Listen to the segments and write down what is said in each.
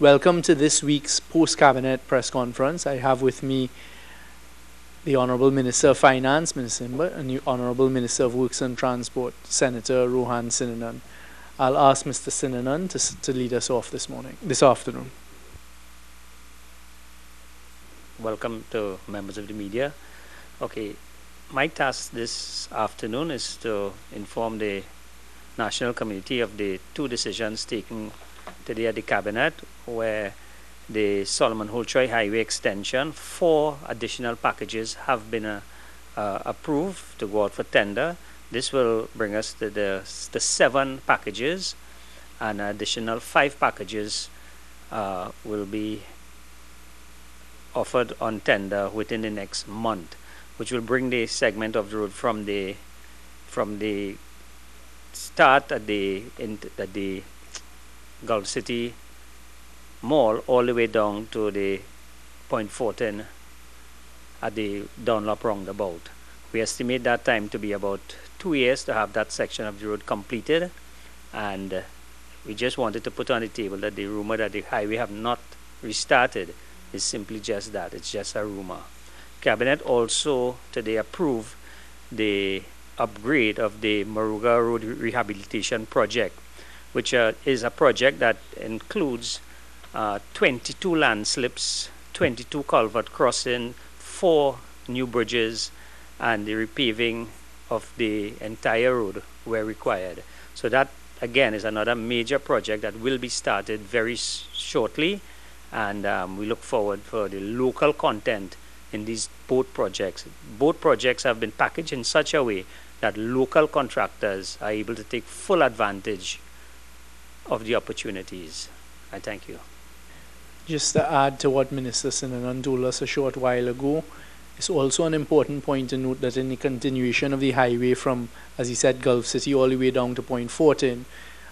Welcome to this week's post-cabinet press conference. I have with me the Honourable Minister of Finance, Minister Imbert, and the Honourable Minister of Works and Transport, Senator Rohan Sinanan. I'll ask Mr. Sinanan to lead us off this afternoon. Welcome to members of the media. Okay, my task this afternoon is to inform the national community of the two decisions taken today at the Cabinet, where the Solomon Hochoy Highway extension, 4 additional packages have been approved to go out for tender. This will bring us to the 7 packages, and additional 5 packages will be offered on tender within the next month, which will bring the segment of the road from the start at the Gulf City Mall all the way down to the Point 14 at the Dunlop roundabout. We estimate that time to be about 2 years to have that section of the road completed, and we just wanted to put on the table that the rumor that the highway have not restarted is simply just that. It's just a rumor. Cabinet also today approved the upgrade of the Moruga Road Rehabilitation Project, which is a project that includes 22 landslips, 22 culvert crossing, 4 new bridges, and the repaving of the entire road where required. So that again is another major project that will be started very shortly, and we look forward for the local content in these both projects. Both projects have been packaged in such a way that local contractors are able to take full advantage of the opportunities. I thank you. Just to add to what Minister Sinanan told us a short while ago, it's also an important point to note that in the continuation of the highway from, as he said, Gulf City all the way down to Point 14,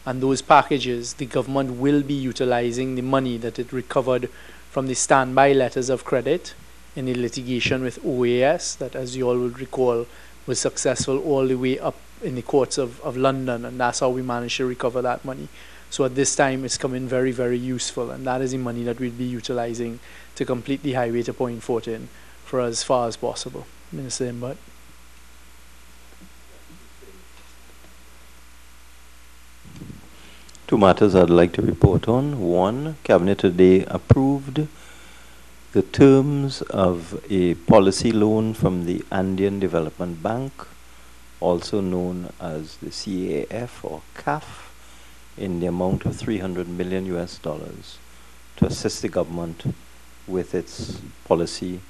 and those packages, the government will be utilizing the money that it recovered from the standby letters of credit in the litigation with OAS that, as you all would recall, was successful all the way up in the courts of London, and that's how we managed to recover that money. So at this time, it's come in very, very useful, and that is the money that we'll be utilizing to complete the highway to Point 14 for as far as possible. Minister Imbert. Two matters I'd like to report on. One, Cabinet today approved the terms of a policy loan from the Andean Development Bank, also known as the CAF or CAF, in the amount of $300 million to assist the government with its policy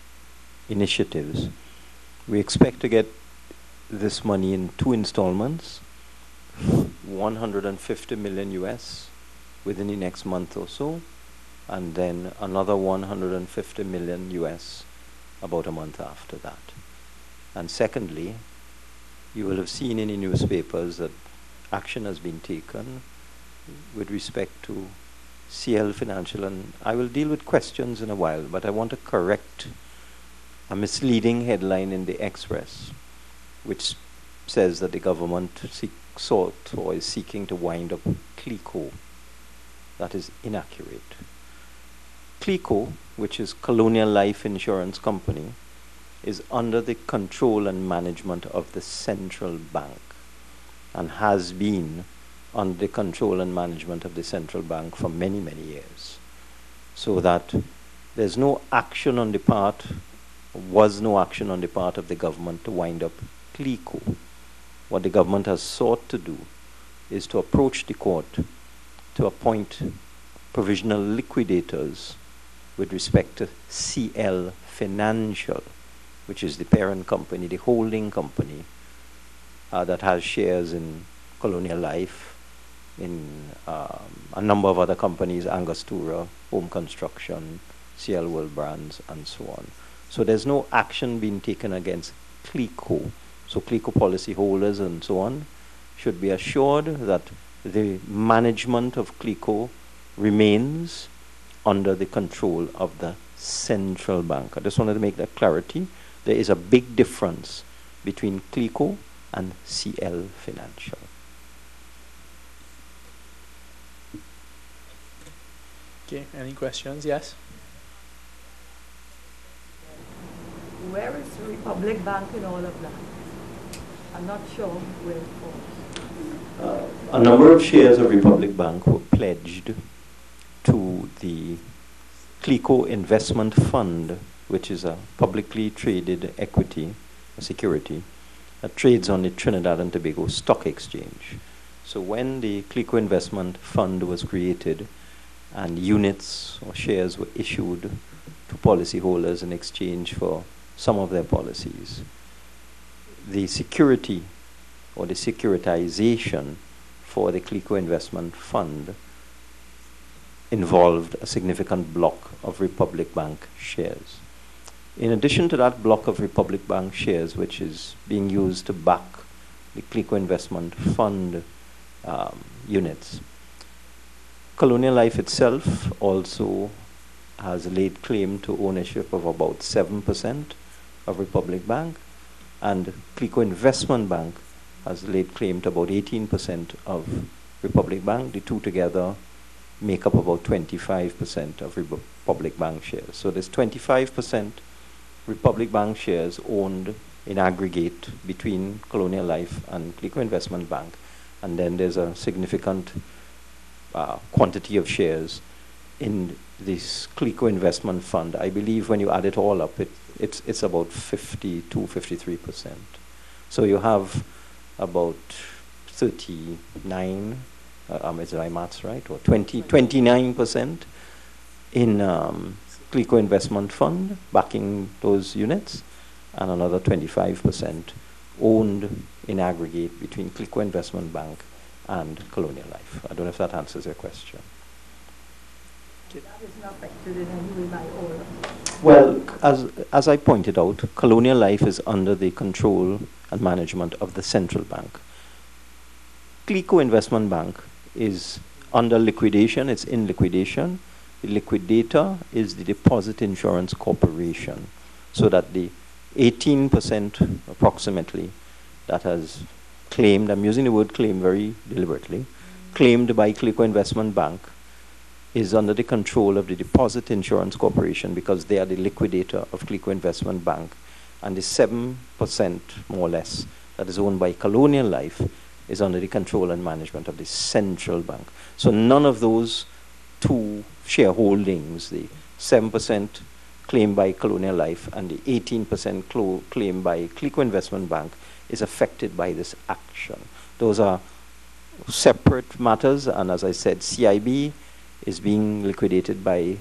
initiatives. We expect to get this money in 2 installments, $150 million within the next month or so, and then another $150 million about a month after that. And secondly, you will have seen in the newspapers that action has been taken with respect to CL Financial, and I will deal with questions in a while, but I want to correct a misleading headline in the Express, which says that the government sought or is seeking to wind up CLICO. That is inaccurate. CLICO, which is Colonial Life Insurance Company, is under the control and management of the central bank and has been under the control and management of the central bank for many, many years. So that there's no action on the part, was no action on the part of the government to wind up CLICO. What the government has sought to do is to approach the court to appoint provisional liquidators with respect to CL Financial, which is the parent company, the holding company that has shares in Colonial Life, in a number of other companies, Angostura, Home Construction, CL World Brands, and so on. So there's no action being taken against CLICO. So CLICO policy holders and so on should be assured that the management of CLICO remains under the control of the central bank. I just wanted to make that clarity. There is a big difference between CLICO and CL Financial. Okay, any questions? Yes? Where is the Republic Bank in all of that? I'm not sure where it falls. A number of shares of Republic Bank were pledged to the CLICO Investment Fund, which is a publicly traded equity, a security, that trades on the Trinidad and Tobago Stock Exchange. So when the CLICO Investment Fund was created and units or shares were issued to policyholders in exchange for some of their policies, the security or the securitization for the CLICO Investment Fund involved a significant block of Republic Bank shares. In addition to that block of Republic Bank shares, which is being used to back the CLICO Investment Fund units, Colonial Life itself also has laid claim to ownership of about 7% of Republic Bank, and CLICO Investment Bank has laid claim to about 18% of Republic Bank. The two together make up about 25% of Republic Bank shares. So there's 25% Republic Bank shares owned in aggregate between Colonial Life and CLICO Investment Bank. And then there's a significant quantity of shares in this CLICO Investment Fund. I believe when you add it all up, it's about 52-53%. So you have about 39, is my maths right, or 29% in CLICO Investment Fund backing those units, and another 25% owned in aggregate between CLICO Investment Bank and Colonial Life. I don't know if that answers your question. That is not affected in any way by all of this. Well, as I pointed out, Colonial Life is under the control and management of the central bank. CLICO Investment Bank is under liquidation, it's in liquidation. The liquidator is the Deposit Insurance Corporation, so that the 18% approximately that has claimed, I'm using the word claim very deliberately, claimed by CLICO Investment Bank is under the control of the Deposit Insurance Corporation, because they are the liquidator of CLICO Investment Bank. And the 7%, more or less, that is owned by Colonial Life is under the control and management of the central bank. So none of those two shareholdings, the 7% claimed by Colonial Life and the 18% claimed by CLICO Investment Bank, is affected by this action. Those are separate matters, and as I said, CIB is being liquidated by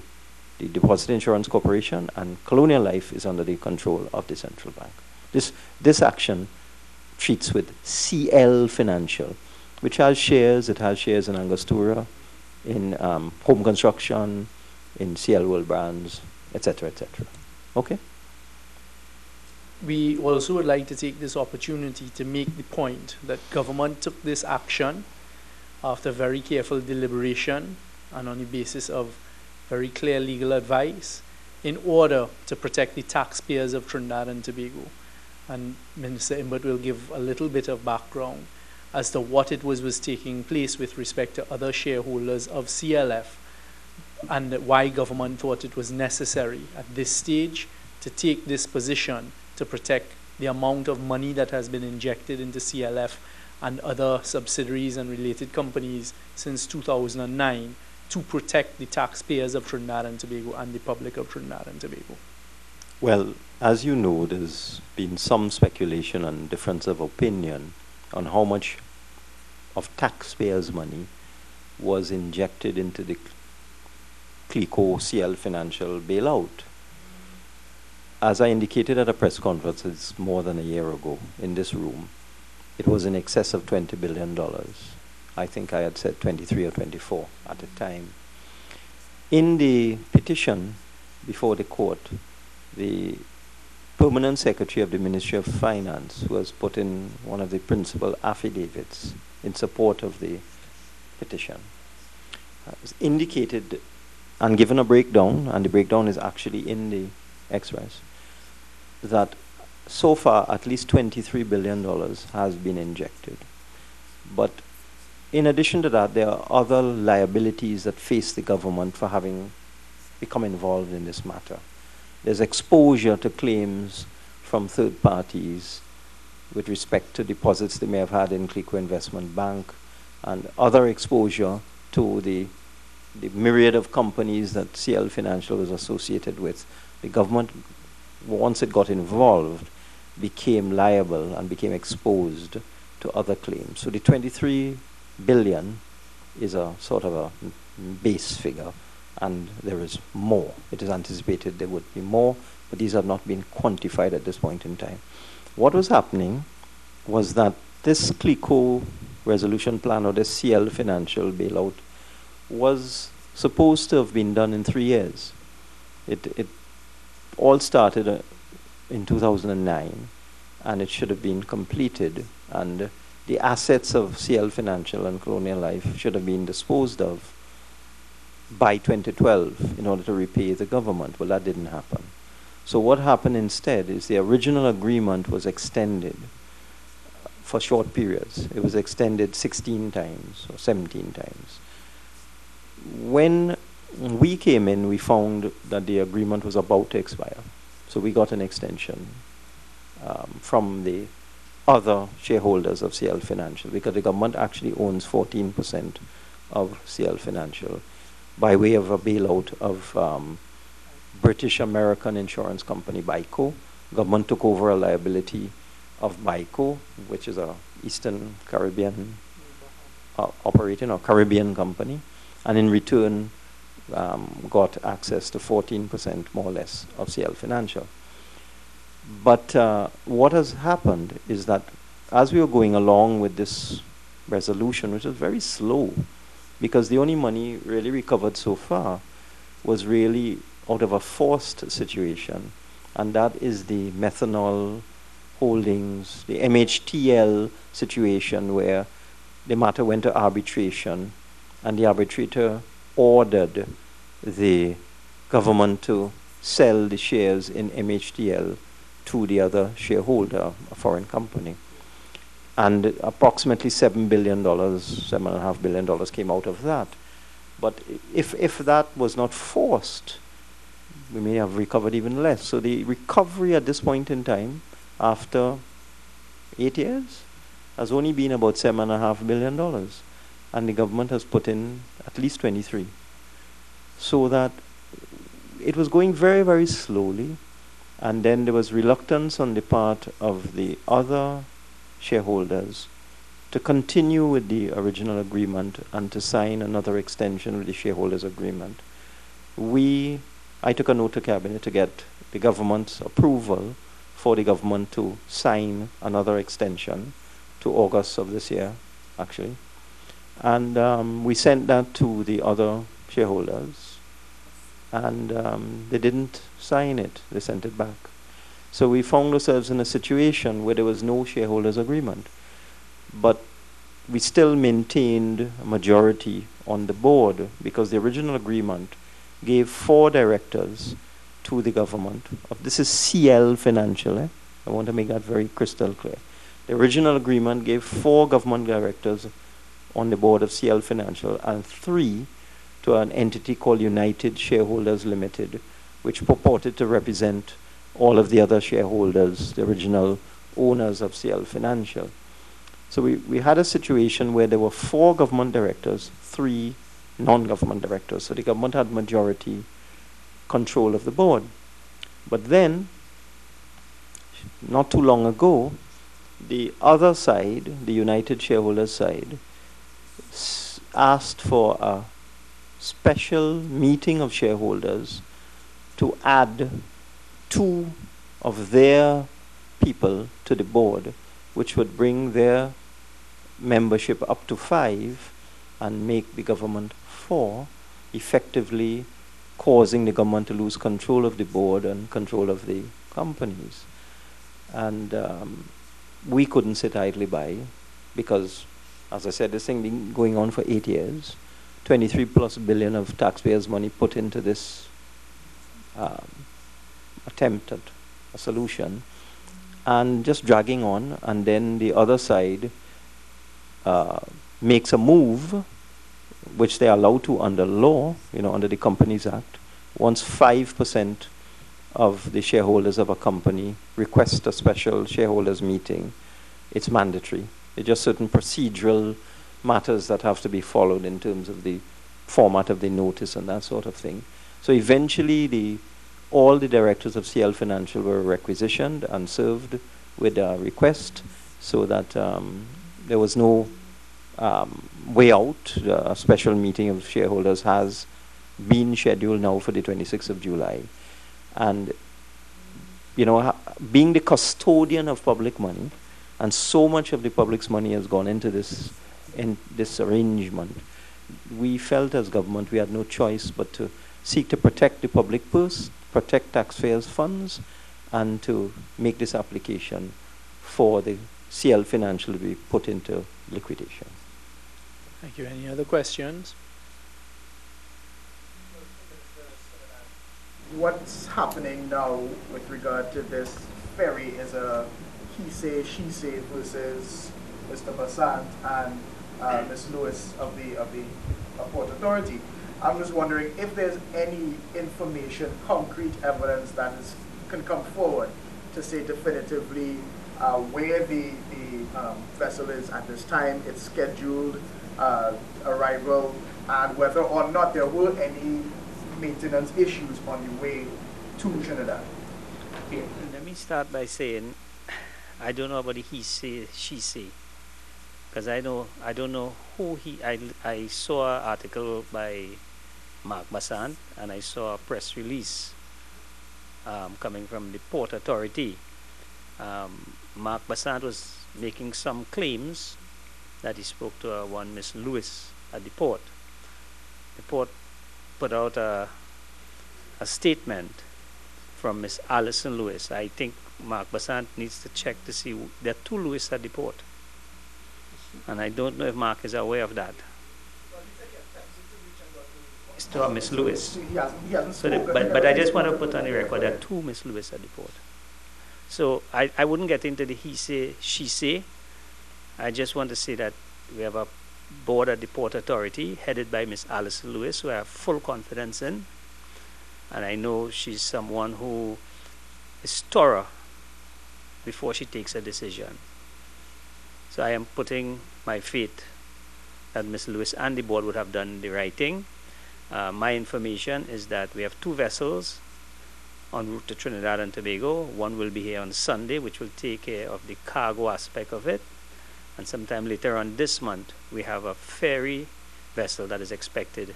the Deposit Insurance Corporation, and Colonial Life is under the control of the central bank. This action treats with CL Financial, which has shares. It has shares in Angostura, in home construction, in CL World Brands, etc., etc. Okay? We also would like to take this opportunity to make the point that government took this action after very careful deliberation and on the basis of very clear legal advice in order to protect the taxpayers of Trinidad and Tobago. And Minister Imbert will give a little bit of background as to what it was taking place with respect to other shareholders of CLF, and why government thought it was necessary at this stage to take this position to protect the amount of money that has been injected into CLF and other subsidiaries and related companies since 2009 to protect the taxpayers of Trinidad and Tobago and the public of Trinidad and Tobago. Well, as you know, there's been some speculation and difference of opinion on how much of taxpayers' money was injected into the CLICO CL Financial bailout. As I indicated at a press conference, it's more than a year ago in this room, it was in excess of $20 billion. I think I had said 23 or 24 at the time. In the petition before the court, the Permanent Secretary of the Ministry of Finance, who has put in one of the principal affidavits in support of the petition, has indicated and given a breakdown, and the breakdown is actually in the express, that so far at least $23 billion has been injected. But in addition to that, there are other liabilities that face the government for having become involved in this matter. There's exposure to claims from third parties with respect to deposits they may have had in CLICO Investment Bank, and other exposure to the myriad of companies that CL Financial was associated with. The government, once it got involved, became liable and became exposed to other claims. So the 23 billion is a sort of a base figure, and there is more. It is anticipated there would be more, but these have not been quantified at this point in time. What was happening was that this CLICO resolution plan, or this CL Financial bailout, was supposed to have been done in 3 years. It all started in 2009, and it should have been completed, and the assets of CL Financial and Colonial Life should have been disposed of by 2012 in order to repay the government. Well, that didn't happen. So what happened instead is the original agreement was extended for short periods. It was extended 16 times or 17 times. When we came in, we found that the agreement was about to expire. So we got an extension from the other shareholders of CL Financial, because the government actually owns 14% of CL Financial by way of a bailout of British American insurance company BICO. Government took over a liability of BICO, which is a Eastern Caribbean operating or Caribbean company, and in return got access to 14% more or less of CL Financial. But what has happened is that as we were going along with this resolution, which was very slow, because the only money really recovered so far was really out of a forced situation, and that is the methanol holdings, the MHTL situation, where the matter went to arbitration, and the arbitrator ordered the government to sell the shares in MHTL to the other shareholder, a foreign company. And approximately $7 billion, $7.5 billion came out of that. But if that was not forced, we may have recovered even less. So the recovery at this point in time, after 8 years, has only been about $7.5 billion. And the government has put in at least 23. So that it was going very, very slowly. And then there was reluctance on the part of the other shareholders to continue with the original agreement and to sign another extension with the shareholders' agreement. I took a note to Cabinet to get the government's approval for the government to sign another extension to August of this year, actually. And we sent that to the other shareholders, and they didn't sign it. They sent it back. So we found ourselves in a situation where there was no shareholders agreement, but we still maintained a majority on the board, because the original agreement gave 4 directors to the government. This is CL Financial. I want to make that very crystal clear. The original agreement gave 4 government directors on the board of CL Financial and 3 to an entity called United Shareholders Limited, which purported to represent all of the other shareholders, the original owners of CL Financial. So we had a situation where there were 4 government directors, 3 non-government directors. So the government had majority control of the board. But then, not too long ago, the other side, the United Shareholders side, asked for a special meeting of shareholders to add 2 of their people to the board, which would bring their membership up to 5 and make the government 4, effectively causing the government to lose control of the board and control of the companies. And we couldn't sit idly by, because, as I said, this thing been going on for 8 years, 23+ billion of taxpayers' money put into this attempt at a solution, and just dragging on. And then the other side makes a move, which they are allowed to under law, under the Companies Act, once 5% of the shareholders of a company request a special shareholders meeting, it's mandatory. It's just certain procedural matters that have to be followed in terms of the format of the notice and that sort of thing. So eventually, all the directors of CL Financial were requisitioned and served with a request so that there was no way out. A special meeting of shareholders has been scheduled now for the 26th of July. And, being the custodian of public money, and so much of the public's money has gone into this arrangement, we felt as government we had no choice but to seek to protect the public purse, protect taxpayers' funds, and to make this application for the CL Financial to be put into liquidation. Thank you. Any other questions? What's happening now with regard to this ferry is a he say, she say versus Mr. Bassant and Ms. Lewis of the Port Authority. I'm just wondering if there's any information, concrete evidence that can come forward to say definitively where the vessel is at this time, its scheduled arrival, and whether or not there were any maintenance issues on the way to Trinidad. Okay. Let me start by saying I don't know about the he say, she say, because I don't know who I saw an article by Mark Bassant, and I saw a press release coming from the Port Authority. Mark Bassant was making some claims that he spoke to one Miss Lewis at the port. The port put out a statement from Miss Alison Lewis. I think Mark Bassant needs to check to see there are two Lewis at the port, and I don't know if Mark is aware of that. It's to Miss Lewis. But I just want to put on the record there are two Miss Lewis at the port. So I wouldn't get into the he say, she say. I just want to say that we have a board at the Port Authority headed by Miss Alison Lewis, who I have full confidence in. And I know she's someone who is thorough before she takes a decision. So I am putting my faith that Ms. Lewis and the board would have done the right thing. My information is that we have two vessels en route to Trinidad and Tobago. One will be here on Sunday, which will take care of the cargo aspect of it. And sometime later on this month, we have a ferry vessel that is expected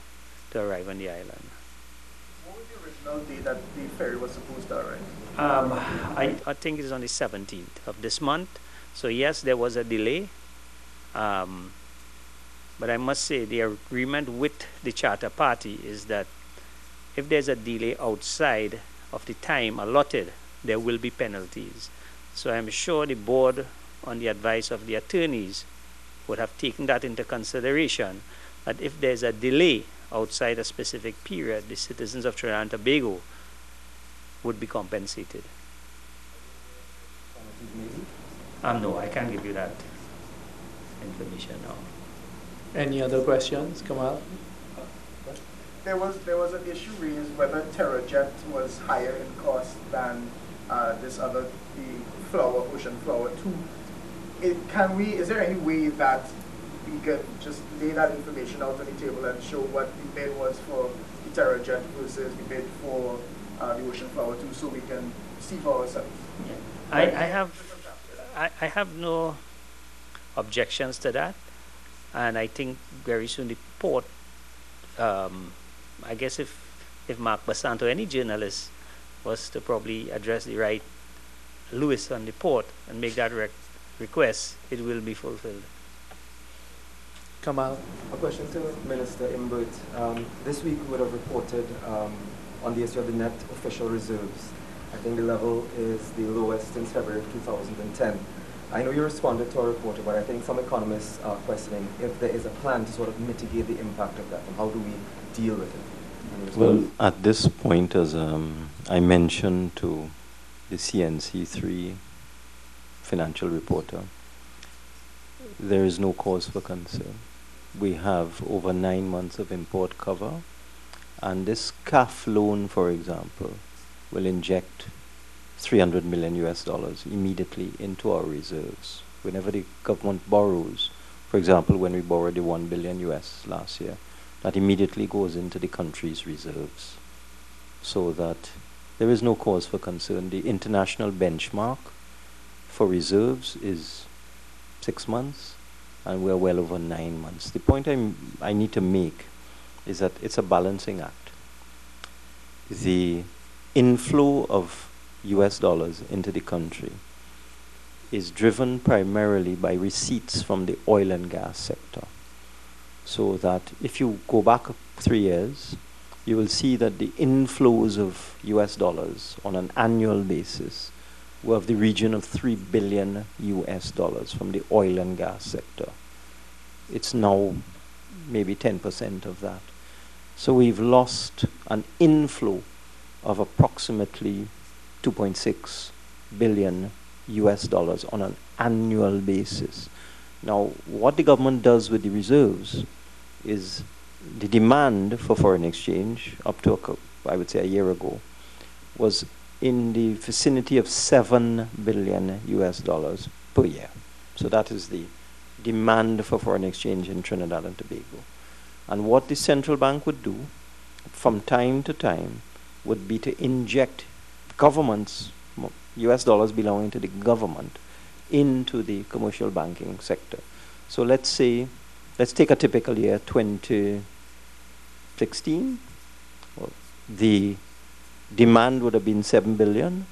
to arrive on the island. What was the original day that the ferry was supposed to arrive? I think it is on the 17th of this month. So yes, there was a delay. But I must say the agreement with the charter party is that if there's a delay outside of the time allotted, there will be penalties. So I'm sure the board, on the advice of the attorneys, would have taken that into consideration, that if there's a delay outside a specific period, the citizens of Trinidad and Tobago would be compensated. No, I can't give you that information now. Any other questions? Kamal? There was an issue raised whether TerraJet was higher in cost than this other, the Ocean Flower 2. Is there any way that we could just lay that information out on the table and show what the bid was for the TerraJet versus the bid for the Ocean Flower 2, so we can see for ourselves? Yeah. I have no objections to that, and I think very soon the port, I guess if Mark Bassant or any journalist was to probably address the right Lewis on the port and make that request, it will be fulfilled. Kamal? A question to Minister Imbert. This week we would have reported on the issue of the net official reserves. I think the level is the lowest since February of 2010. I know you responded to our reporter, but I think some economists are questioning if there is a plan to sort of mitigate the impact of that, and how do we deal with it? Well, at this point, as I mentioned to the CNC3 financial reporter, there is no cause for concern. we have over 9 months of import cover. And this CAF loan, for example, will inject 300 million US dollars immediately into our reserves. Whenever the government borrows, for example, when we borrowed the 1 billion US last year, that immediately goes into the country's reserves, so that there is no cause for concern. The international benchmark for reserves is 6 months, and we're well over 9 months. The point I need to make is that it's a balancing act. The inflow of US dollars into the country is driven primarily by receipts from the oil and gas sector. So that if you go back 3 years, you will see that the inflows of US dollars on an annual basis were of the region of 3 billion US dollars from the oil and gas sector. It's now maybe 10% of that. So we've lost an inflow of approximately 2.6 billion US dollars on an annual basis. Now, what the government does with the reserves is the demand for foreign exchange up to, I would say, a year ago, was in the vicinity of 7 billion US dollars per year. So that is the demand for foreign exchange in Trinidad and Tobago. And what the central bank would do from time to time would be to inject governments, US dollars belonging to the government, into the commercial banking sector. So let's take a typical year, 2016. Well, the demand would have been 7 billion.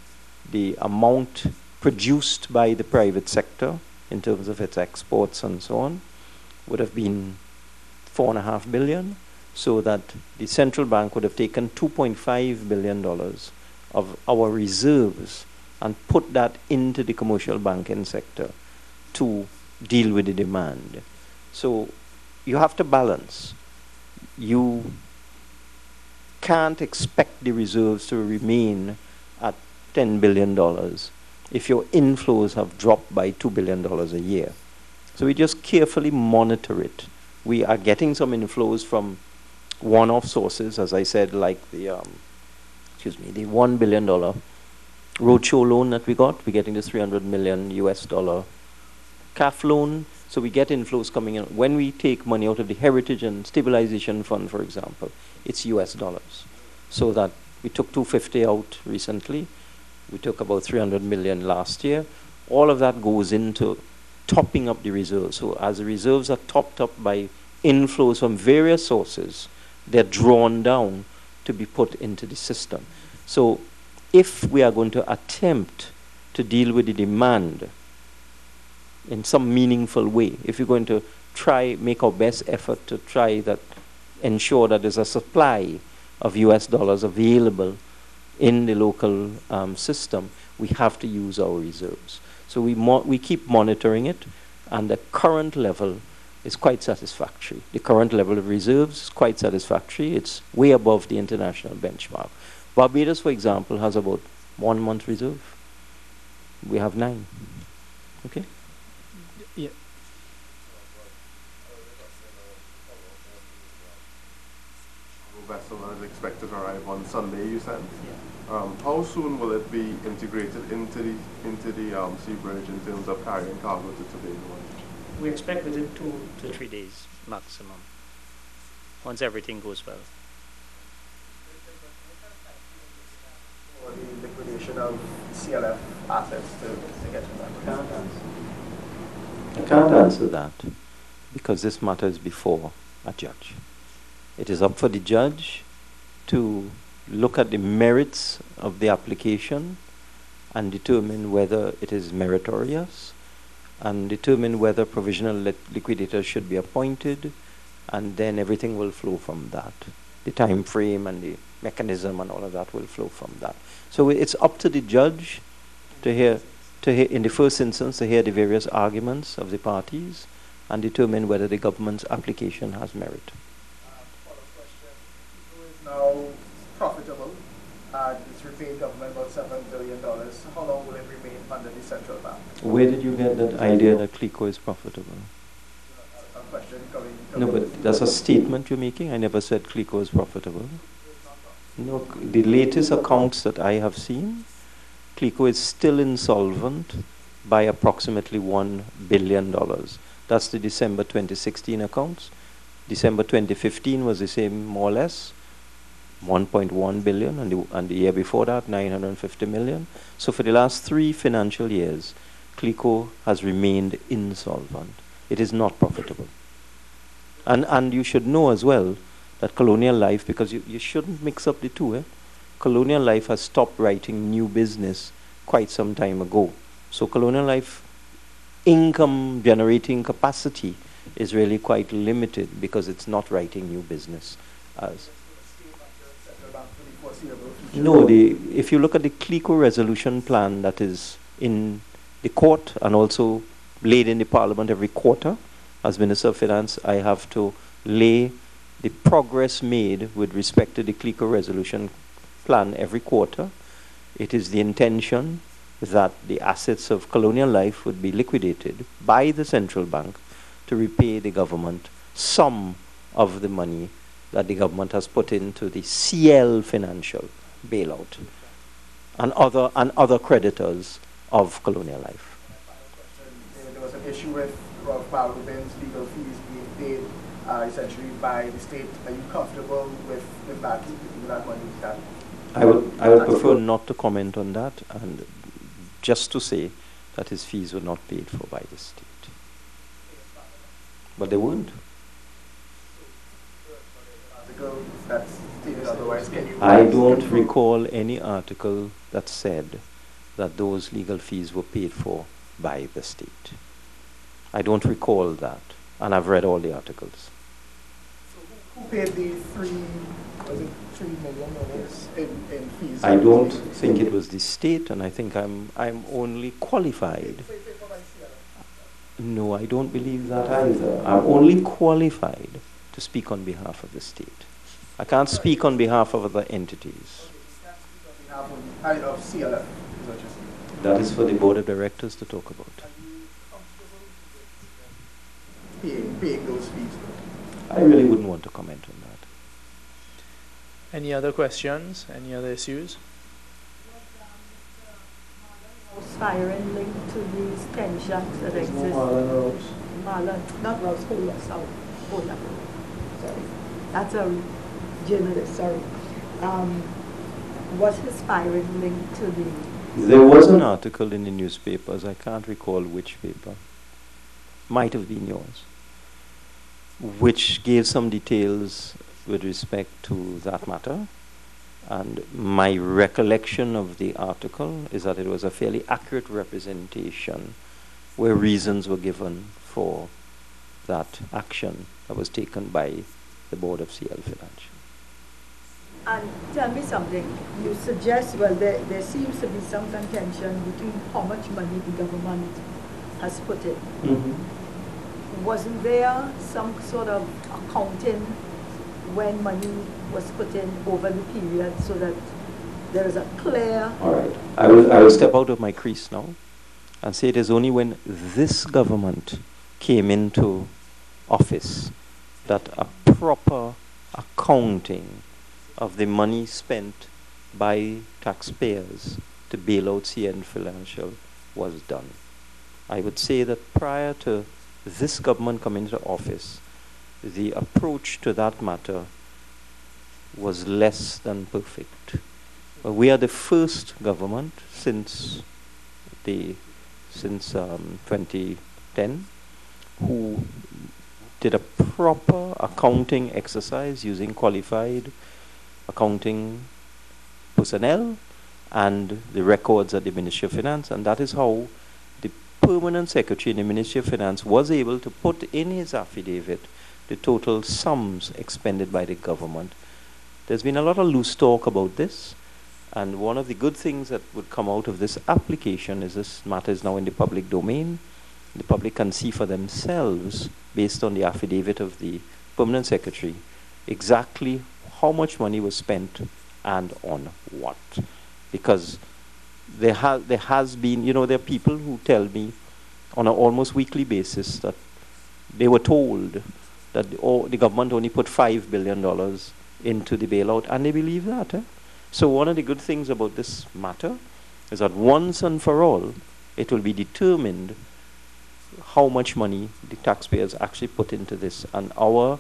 The amount produced by the private sector in terms of its exports and so on would have been 4.5 billion, so that the central bank would have taken $2.5 billion of our reserves and put that into the commercial banking sector to deal with the demand. So you have to balance. You can't expect the reserves to remain at $10 billion if your inflows have dropped by $2 billion a year. So we just carefully monitor it. We are getting some inflows from one-off sources, as I said, like the $1 billion roadshow loan that we got. We're getting this 300 million US dollar CAF loan. So we get inflows coming in. When we take money out of the Heritage and Stabilization Fund, for example, it's US dollars. So that we took 250 out recently. We took about 300 million last year. All of that goes into topping up the reserves. So as the reserves are topped up by inflows from various sources, they're drawn down to be put into the system. So if we are going to attempt to deal with the demand in some meaningful way, if we're going to make our best effort to ensure that there's a supply of US dollars available in the local system, we have to use our reserves. So we keep monitoring it, and the current level is quite satisfactory. The current level of reserves is quite satisfactory. It's way above the international benchmark. Barbados, for example, has about 1 month reserve. We have 9. Okay? Yeah. Vessel is expected to arrive on Sunday, you said? Yeah. How soon will it be integrated into the sea bridge in terms of carrying cargo to Tobago? We expect within 2 to 3 days maximum, once everything goes well. For the liquidation of CLF assets to get to that? I can't answer that because this matter is before a judge. It is up for the judge to look at the merits of the application and determine whether it is meritorious, and determine whether provisional liquidators should be appointed, and then everything will flow from that. The time frame and the mechanism and all of that will flow from that. So it's up to the judge to hear, in the first instance, to hear the various arguments of the parties and determine whether the government's application has merit. Follow-up question. CLICO is now profitable, and it's repaid government about $7 billion. How long will it remain under the central bank? Where did you get that idea that CLICO is profitable? A question question coming. No, but that's a statement you're making. I never said CLICO is profitable. No, the latest accounts that I have seen, CLICO is still insolvent by approximately $1 billion. That's the December 2016 accounts. December 2015 was the same, more or less, 1.1 billion, and the year before that, 950 million. So for the last 3 financial years, CLICO has remained insolvent. It is not profitable. And you should know as well that Colonial Life, because you shouldn't mix up the two, Colonial Life has stopped writing new business quite some time ago. So Colonial Life income generating capacity is really quite limited because it's not writing new business. No, if you look at the CLICO resolution plan that is in the court and also laid in the Parliament every quarter, as Minister of Finance, I have to lay the progress made with respect to the CLICO resolution plan every quarter. It is the intention that the assets of Colonial Life would be liquidated by the central bank to repay the government some of the money that the government has put into the CL financial bailout and other creditors of Colonial Life. There was an issue with Ralph Balrubin's legal fees being paid essentially by the state. Are you comfortable with that money? I would prefer not to comment on that, and just to say that his fees were not paid for by the state. But they weren't. I don't recall any article that said that those legal fees were paid for by the state. I don't recall that, and I've read all the articles. So who paid the $3 million in fees? I don't think it was the state, and I think I'm only qualified. No, I don't believe that either. I'm only qualified to speak on behalf of the state. I can't speak on behalf of other entities. Of CLF. That is for the board of directors to talk about. Paying those fees? I really wouldn't want to comment on that. Any other questions? Any other issues? Firing linked to these 10 shops that exist. Marlon, not Rose, Hola, sorry. Hola. Sorry. That's a journalist, sorry. Was his firing linked to the... There was an article in the newspapers, I can't recall which paper, might have been yours, which gave some details with respect to that matter. And my recollection of the article is that it was a fairly accurate representation where reasons were given for that action that was taken by the board of CL Financial. And tell me something, you suggest, well, there seems to be some contention between how much money the government has put in. Mm-hmm. Wasn't there some sort of accounting when money was put in over the period so that there is a clear... All right, I will step out of my crease now and say it is only when this government came into office that a proper accounting of the money spent by taxpayers to bail out CN Financial was done. I would say that prior to this government coming into office, the approach to that matter was less than perfect. We are the first government since 2010 who did a proper accounting exercise using qualified accounting personnel and the records at the Ministry of Finance, and that is how the permanent secretary in the Ministry of Finance was able to put in his affidavit the total sums expended by the government. There's been a lot of loose talk about this, and one of the good things that would come out of this application is this matter is now in the public domain. The public can see for themselves, based on the affidavit of the permanent secretary, exactly how much money was spent and on what. Because there has been, there are people who tell me on an almost weekly basis that they were told that the government only put $5 billion into the bailout, and they believe that. So one of the good things about this matter is that once and for all, it will be determined how much money the taxpayers actually put into this. And our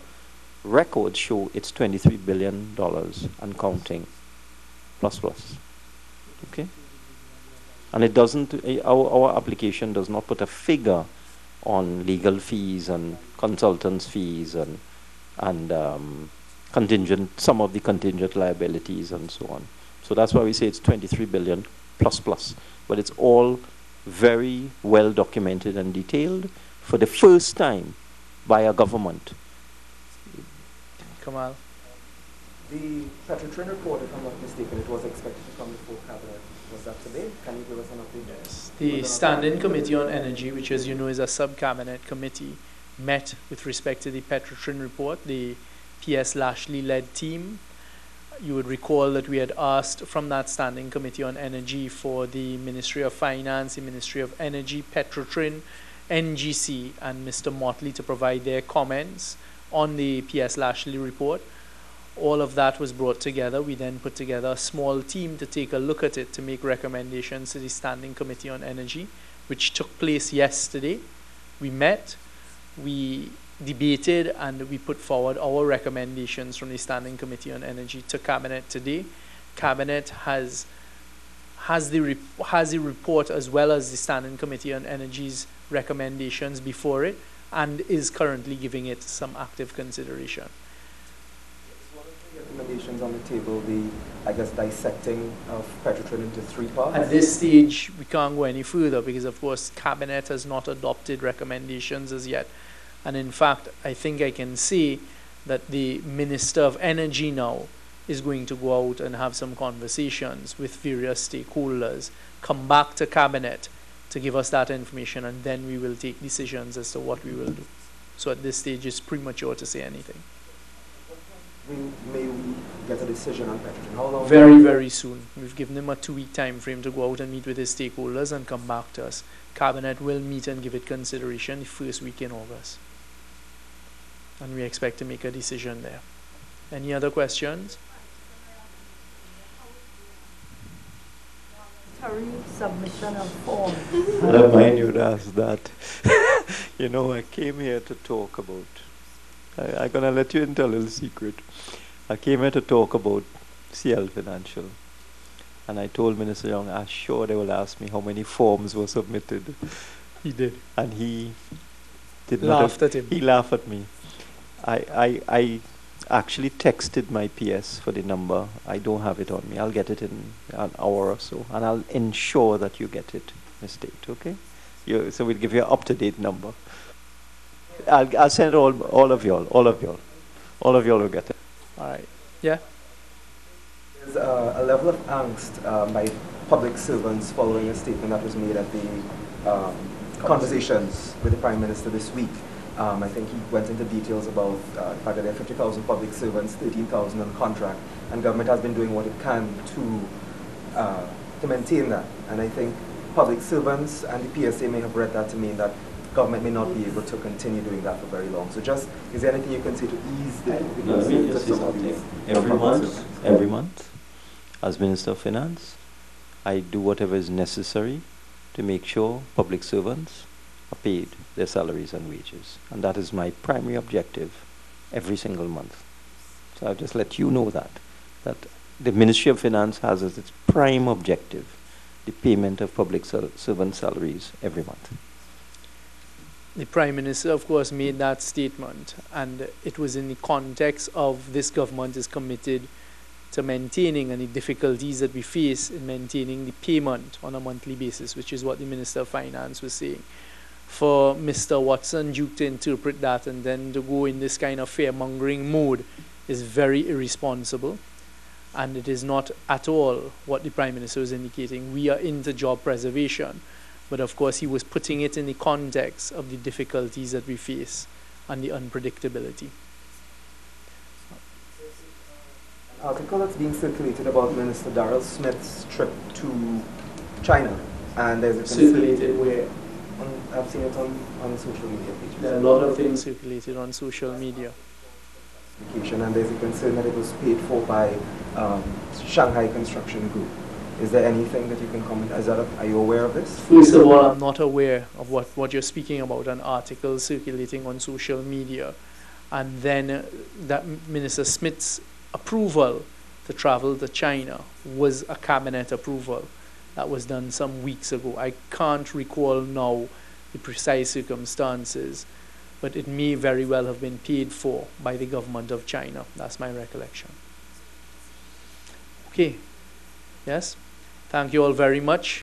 records show it's $23 billion and counting, plus. Okay? And it doesn't, our application does not put a figure on legal fees and consultants' fees and contingent, some of the contingent liabilities and so on. So that's why we say it's 23 billion plus. But it's all very well documented and detailed for the first time by a government. Kamal. The Petrotrin report, if I'm not mistaken, it was expected to come before Cabinet. Was that today? Can you give us an update? Yes. The Standing Committee on Energy, which as you know is a sub-cabinet committee, met with respect to the Petrotrin report, the P.S. Lashley-led team. You would recall that we had asked from that Standing Committee on Energy for the Ministry of Finance, the Ministry of Energy, Petrotrin, NGC, and Mr. Motley to provide their comments on the P.S. Lashley report. All of that was brought together. We then put together a small team to take a look at it to make recommendations to the Standing Committee on Energy, which took place yesterday. We met, we debated, and we put forward our recommendations from the Standing Committee on Energy to Cabinet today. Cabinet has the report as well as the Standing Committee on Energy's recommendations before it and is currently giving it some active consideration. Recommendations on the table, the, I guess, dissecting of Petrotrin into 3 parts? At this stage, we can't go any further because, of course, Cabinet has not adopted recommendations as yet. And in fact, I think I can say that the Minister of Energy now is going to go out and have some conversations with various stakeholders, come back to Cabinet to give us that information, and then we will take decisions as to what we will do. So at this stage, it's premature to say anything. May we get a decision on Petrotrin? How long? Very, very soon. We've given him a 2-week time frame to go out and meet with his stakeholders and come back to us. Cabinet will meet and give it consideration the first week in August. And we expect to make a decision there. Any other questions? Submission of form. I don't mind you to ask that. You know, I came here to talk about, I'm going to let you into a little secret. I came here to talk about CL Financial. And I told Minister Young, I'm sure they will ask me how many forms were submitted. He did. And he did laughed at him. He laughed at me. I actually texted my PS for the number. I don't have it on me. I'll get it in an hour or so. And I'll ensure that you get it, Ms. Tate, okay? So we'll give you an up-to-date number. I'll send all of y'all will get it. All right. Yeah? There's a level of angst by public servants following a statement that was made at the conversations with the Prime Minister this week. I think he went into details about the fact that there are 50,000 public servants, 13,000 on contract, and government has been doing what it can to maintain that. And I think public servants and the PSA may have read that to mean that government may not be able to continue doing that for very long. So just, is there anything you can say to ease the concerns of some of these? Every month, as Minister of Finance, I do whatever is necessary to make sure public servants are paid their salaries and wages. And that is my primary objective every single month. So I'll just let you know that the Ministry of Finance has as its prime objective the payment of public servant salaries every month. The Prime Minister, of course, made that statement, and it was in the context of this government is committed to maintaining and the difficulties that we face in maintaining the payment on a monthly basis, which is what the Minister of Finance was saying. For Mr. Watson Duke to interpret that and then to go in this kind of fear-mongering mode is very irresponsible, and it is not at all what the Prime Minister was indicating. We are into job preservation, but of course he was putting it in the context of the difficulties that we face and the unpredictability. An article that's being circulated about Minister Darrell Smith's trip to China, and there's a circulated where? I've seen it on social media pages. There are a lot of things circulated on social media. And there's a concern that it was paid for by Shanghai Construction Group. Is there anything that you can comment? Are you aware of this? First of all, I'm not aware of what you're speaking about, an article circulating on social media. And then that Minister Smith's approval to travel to China was a cabinet approval that was done some weeks ago. I can't recall now the precise circumstances, but it may very well have been paid for by the government of China. That's my recollection. Okay. Yes? Thank you all very much.